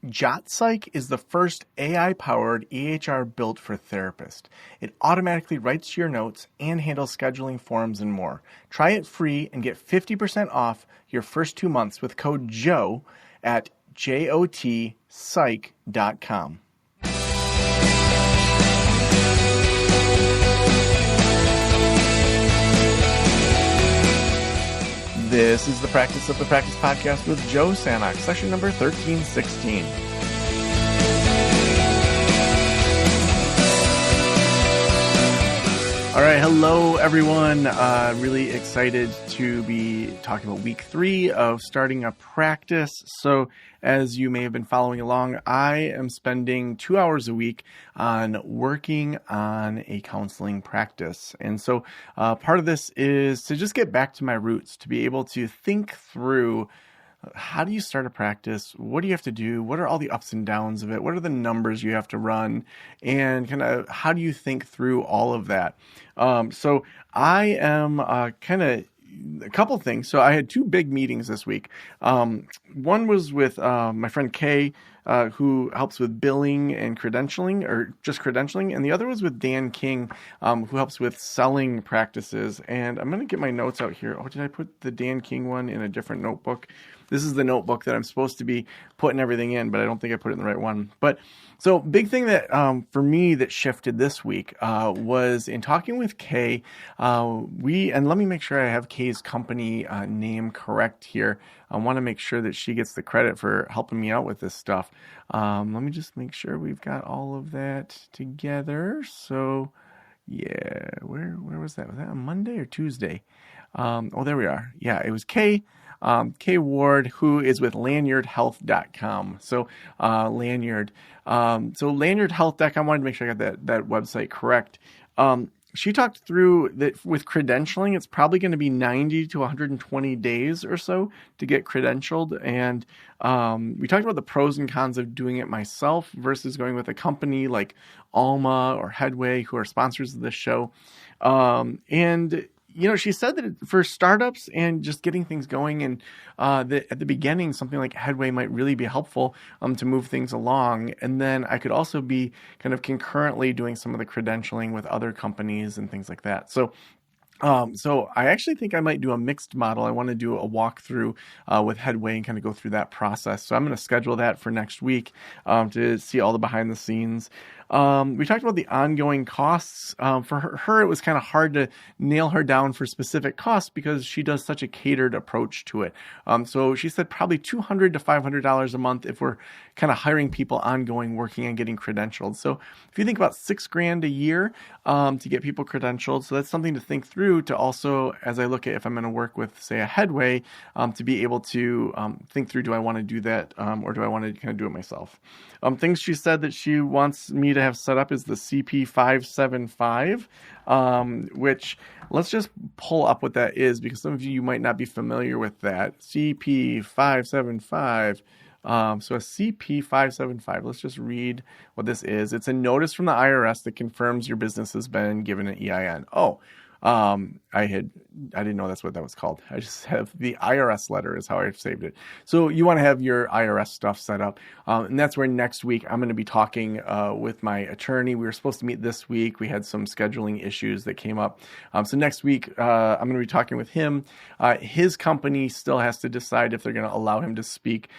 JotPsych is the first AI-powered EHR built for therapists. It automatically writes your notes and handles scheduling forms and more. Try it free and get 50% off your first 2 months with code JOE at jotpsych.com. This is the Practice of the Practice podcast with Joe Sanok, session number 1316. All right, hello everyone. Really excited to be talking about week 3 of starting a practice. So as you may have been following along, I am spending 2 hours a week on working on a counseling practice. And so part of this is to just get back to my roots, to be able to think through how do you start a practice? What do you have to do? What are all the ups and downs of it? What are the numbers you have to run? And kind of how do you think through all of that? So I am a couple things. So I had 2 big meetings this week. One was with my friend Kay, who helps with billing and credentialing, or just credentialing. And the other was with Dan King, who helps with selling practices. And I'm going to get my notes out here. Oh, did I put the Dan King one in a different notebook? This is the notebook that I'm supposed to be putting everything in, but I don't think I put it in the right one. But so big thing that for me that shifted this week was in talking with Kay. And let me make sure I have Kay's company name correct here. I want to make sure that she gets the credit for helping me out with this stuff. Let me just make sure we've got all of that together. So yeah, where was that? Was that on Monday or Tuesday? Oh, there we are. Yeah, it was Kay. Kay Ward, who is with lanyardhealth.com. So Lanyard. So lanyardhealth.com, I wanted to make sure I got that website correct. She talked through that with credentialing, it's probably going to be 90 to 120 days or so to get credentialed. And we talked about the pros and cons of doing it myself versus going with a company like Alma or Headway, who are sponsors of this show. And she said that for startups and just getting things going, and at the beginning, something like Headway might really be helpful to move things along. And then I could also be kind of concurrently doing some of the credentialing with other companies and things like that. So I actually think I might do a mixed model. I want to do a walkthrough with Headway and kind of go through that process. So I'm going to schedule that for next week to see all the behind the scenes. We talked about the ongoing costs. For her, it was kind of hard to nail her down for specific costs because she does such a catered approach to it. So she said probably $200 to $500 a month if we're kind of hiring people ongoing, working and getting credentialed. So if you think about $6,000 a year to get people credentialed, so that's something to think through. To also, as I look at if I'm going to work with, say, a Headway, to be able to think through, do I want to do that or do I want to kind of do it myself? Things she said that she wants me to have set up is the CP575, which let's just pull up what that is because some of you might not be familiar with that. CP575. So a CP575, let's just read what this is. It's a notice from the IRS that confirms your business has been given an EIN. I didn't know that's what that was called. I just have the IRS letter is how I've saved it. So you want to have your IRS stuff set up. And that's where next week I'm going to be talking with my attorney. We were supposed to meet this week. We had some scheduling issues that came up. So next week I'm going to be talking with him. His company still has to decide if they're going to allow him to speak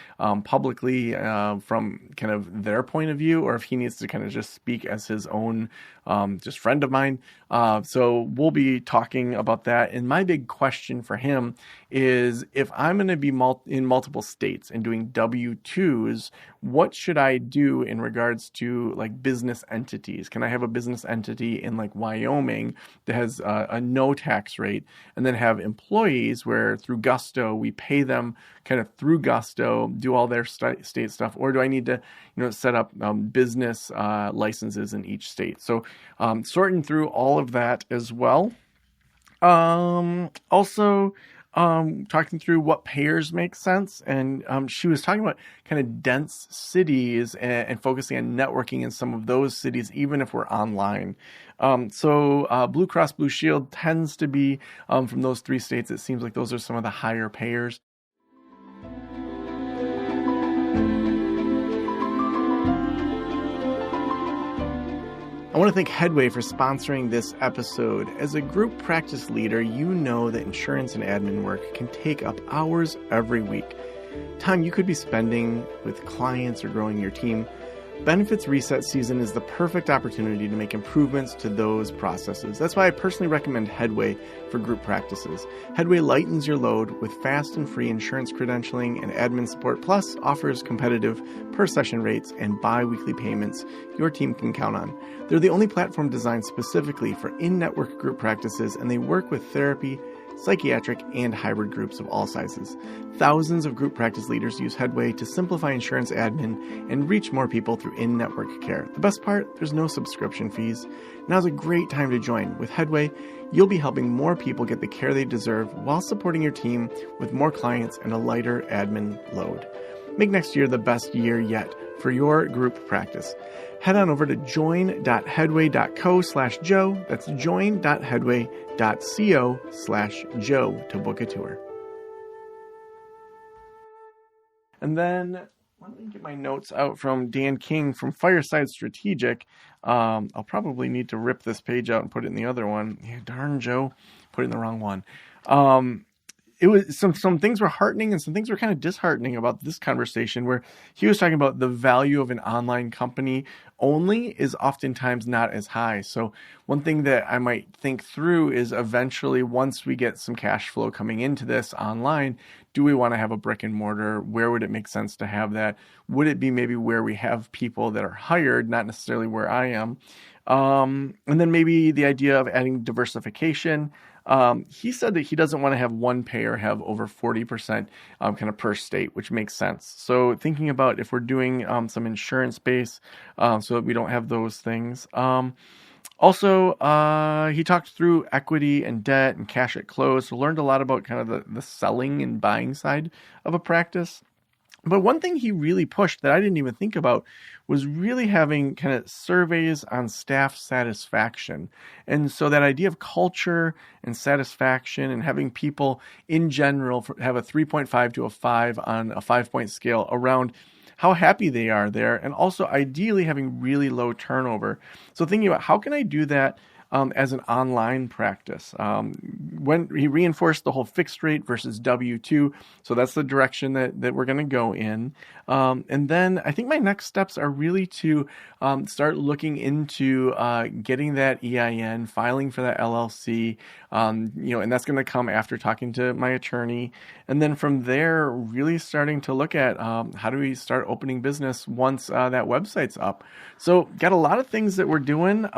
publicly from kind of their point of view, or if he needs to kind of just speak as his own just friend of mine. So we'll be talking about that. And my big question for him is, if I'm going to be in multiple states and doing W-2s, what should I do in regards to like business entities? Can I have a business entity in like Wyoming that has a no tax rate, and then have employees where through Gusto we pay them kind of through Gusto, do all their state stuff, or do I need to set up business licenses in each state? So sorting through all of that as well. Also, talking through what payers make sense. And she was talking about kind of dense cities and focusing on networking in some of those cities, even if we're online. So Blue Cross Blue Shield tends to be from those 3 states. It seems like those are some of the higher payers. want to thank Headway for sponsoring this episode. As a group practice leader, you know that insurance and admin work can take up hours every week. Time you could be spending with clients or growing your team. Benefits reset season is the perfect opportunity to make improvements to those processes. That's why I personally recommend Headway for group practices. Headway lightens your load with fast and free insurance credentialing and admin support, plus offers competitive per-session rates and bi-weekly payments your team can count on. They're the only platform designed specifically for in-network group practices, and they work with therapy, psychiatric, and hybrid groups of all sizes. Thousands of group practice leaders use Headway to simplify insurance admin and reach more people through in-network care. The best part, there's no subscription fees. Now's a great time to join. With Headway, you'll be helping more people get the care they deserve while supporting your team with more clients and a lighter admin load. Make next year the best year yet for your group practice. Head on over to join.headway.co/Joe. That's join.headway.co/Joe to book a tour. And then let me get my notes out from Dan King from Fireside Strategic. I'll probably need to rip this page out and put it in the other one. Yeah, darn, Joe, put it in the wrong one. It was some things were heartening and some things were kind of disheartening about this conversation, where he was talking about the value of an online company only is oftentimes not as high. So one thing that I might think through is eventually, once we get some cash flow coming into this online, do we want to have a brick and mortar? Where would it make sense to have that? Would it be maybe where we have people that are hired, not necessarily where I am? And then maybe the idea of adding diversification. He said that he doesn't want to have one payer have over 40% kind of per state, which makes sense. So thinking about if we're doing some insurance base so that we don't have those things. Also, he talked through equity and debt and cash at close. So learned a lot about kind of the selling and buying side of a practice. But one thing he really pushed that I didn't even think about was really having kind of surveys on staff satisfaction. And so that idea of culture and satisfaction and having people in general have a 3.5 to a 5 on a 5-point scale around how happy they are there, and also ideally having really low turnover. So thinking about how can I do that as an online practice. When he reinforced the whole fixed rate versus W-2, so that's the direction that we're going to go in. And then I think my next steps are really to start looking into getting that EIN, filing for that LLC, and that's going to come after talking to my attorney. And then from there, really starting to look at how do we start opening business once that website's up. So got a lot of things that we're doing.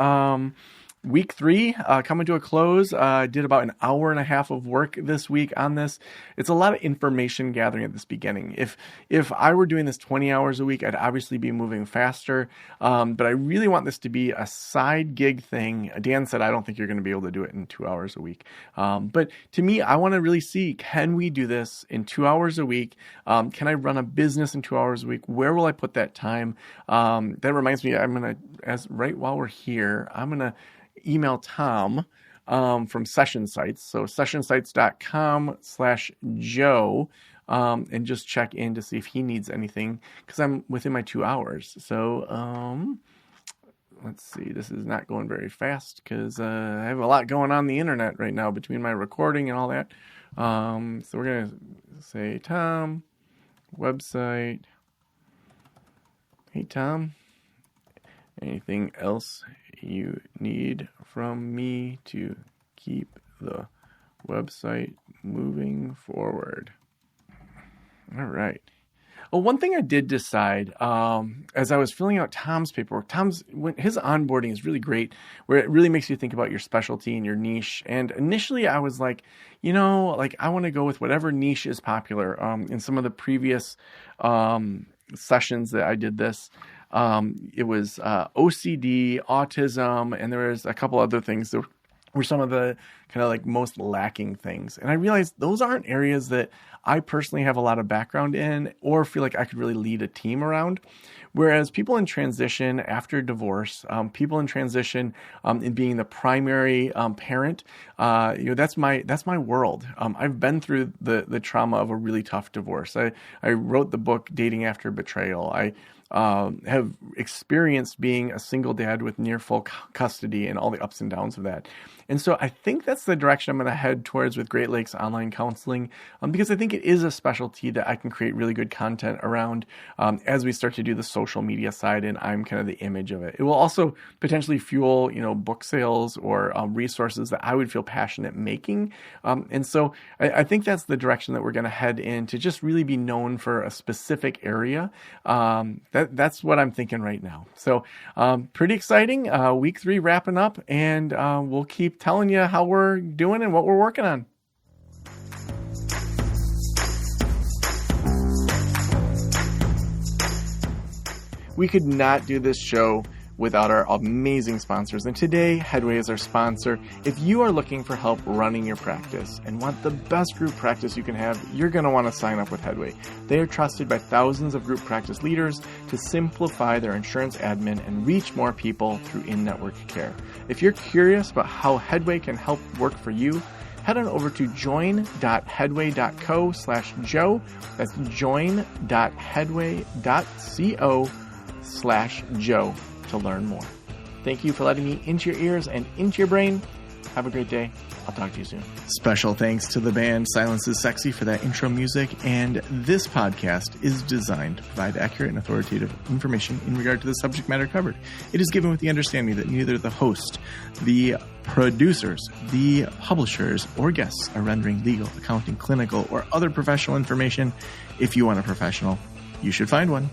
Week 3 coming to a close. I did about an hour and a half of work this week on this. It's a lot of information gathering at this beginning. If I were doing this 20 hours a week, I'd obviously be moving faster. But I really want this to be a side gig thing. Dan said, I don't think you're going to be able to do it in 2 hours a week. But to me, I want to really see, can we do this in 2 hours a week? Can I run a business in 2 hours a week? Where will I put that time? That reminds me, I'm going to, right while we're here, I'm going to email Tom from Session Sites. So sessionsites.com/Joe and just check in to see if he needs anything, because I'm within my 2 hours. So let's see. This is not going very fast because I have a lot going on the internet right now between my recording and all that. So we're going to say, Tom, website. Hey, Tom, anything else you need from me to keep the website moving forward? All right. Well, one thing I did decide as I was filling out Tom's paperwork, his onboarding is really great, where it really makes you think about your specialty and your niche. And initially I was like, I want to go with whatever niche is popular. In some of the previous sessions that I did this, it was OCD, autism, and there was a couple other things that were some of the kind of like most lacking things. And I realized those aren't areas that I personally have a lot of background in or feel like I could really lead a team around. Whereas people in transition after divorce, people in transition in being the primary parent, that's my world. I've been through the trauma of a really tough divorce. I wrote the book Dating After Betrayal. have experienced being a single dad with near full custody and all the ups and downs of that. And so I think that's the direction I'm going to head towards with Great Lakes Online Counseling, because I think it is a specialty that I can create really good content around as we start to do the social media side, and I'm kind of the image of it. It will also potentially fuel, book sales or resources that I would feel passionate making. And so I think that's the direction that we're going to head in, to just really be known for a specific area. That's what I'm thinking right now. So pretty exciting. Week 3 wrapping up, and we'll keep telling you how we're doing and what we're working on. We could not do this show without our amazing sponsors. And today, Headway is our sponsor. If you are looking for help running your practice and want the best group practice you can have, you're going to want to sign up with Headway. They are trusted by thousands of group practice leaders to simplify their insurance admin and reach more people through in-network care. If you're curious about how Headway can help work for you, head on over to join.headway.co/Joe. That's join.headway.co/Joe to learn more. Thank you for letting me into your ears and into your brain. Have a great day. I'll talk to you soon. Special thanks to the band Silence is Sexy for that intro music, and this podcast is designed to provide accurate and authoritative information in regard to the subject matter covered. It is given with the understanding that neither the host, the producers, the publishers, or guests are rendering legal, accounting, clinical, or other professional information. If you want a professional, you should find one.